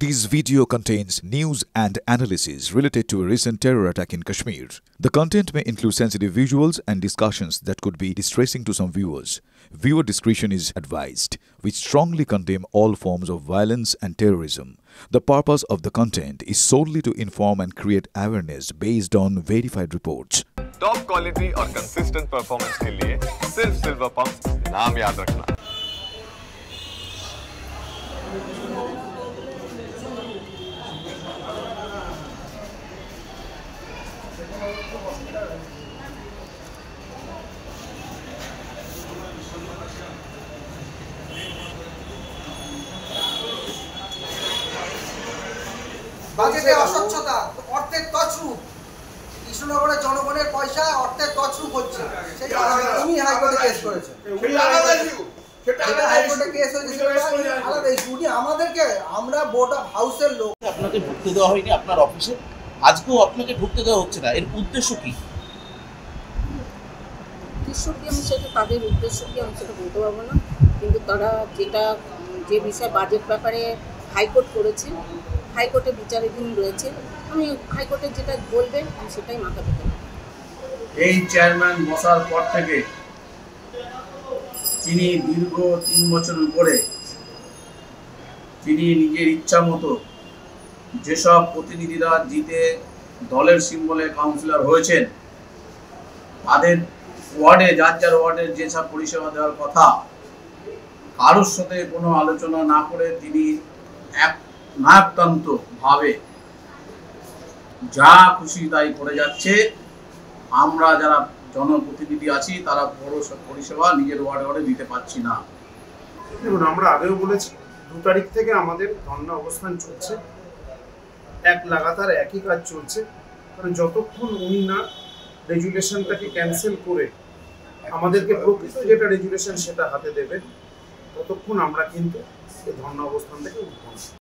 This video contains news and analysis related to a recent terror attack in Kashmir. The content may include sensitive visuals and discussions that could be distressing to some viewers. Viewer discretion is advised. We strongly condemn all forms of violence and terrorism. The purpose of the content is solely to inform and create awareness based on verified reports. Top quality और consistent performance के लिए सिर्फ silver pump नाम याद रखना। বাজেটে অস্বচ্ছতা, অর্থের তছরূপ, কৃষ্ণনগরের জনগণের পয়সা অর্থের তছরূপ হচ্ছে। সেটা তুমি হাইকোর্টে কেস করেছে, সেটা হাইকোর্টে কেস হয়েছে, সেটা আলাদা ইস্যু। আমাদেরকে, আমরা বোর্ড অফ হাউসের লোক, আপনাকে ঢুকতে দেওয়া হয়নি আপনার অফিসে, আজকেও আপনাকে ঢুকতে দেওয়া হচ্ছে না। এর উদ্দেশ্য কি? উদ্দেশ্য কি আমি সেটা, তাদের উদ্দেশ্য কি আমি সেটা বলতে পারবো না, কিন্তু তারা যে বিষয়ে বাজেট ব্যাপারে হাইকোর্ট করেছে, হাইকোর্টে বিচারাধীন রয়েছে, আমি হাইকোর্টে যেটা বলবেন আমি সেটাই মাথা পেতে পারি। এই চেয়ারম্যান বসার পর থেকে তিনি দীর্ঘ 3 বছর উপরে তিনি নিজের ইচ্ছা মতো যেসব প্রতিনিধিরা জিতে দলের সিম্বলে কাউন্সিলর হয়েছেন, তাদের ওয়ার্ডে যার ওয়ার্ডের যেসব পরিষেবা দেওয়ার কথা কারোর সাথে কোনো আলোচনা না করে তিনি ভাবে যা খুশি তাই করে যাচ্ছে। আমরা যারা জনপ্রতিনিধি আছি তারা বড় পরিষেবা নিজের ওয়ার্ডে দিতে পারছি না। দেখুন, আমরা আগেও বলেছি 2 তারিখ থেকে আমাদের ধর্ণা অবস্থান চলছে, লাগাতার একই কাজ চলছে। কারণ যতক্ষণ উনি না রেজুলেশনটাকে ক্যান্সেল করে আমাদেরকে প্রকৃত যেটা রেজুলেশন সেটা হাতে দেবেন, ততক্ষণ আমরা কিন্তু এই ধর্ণা অবস্থান থেকে উঠব না।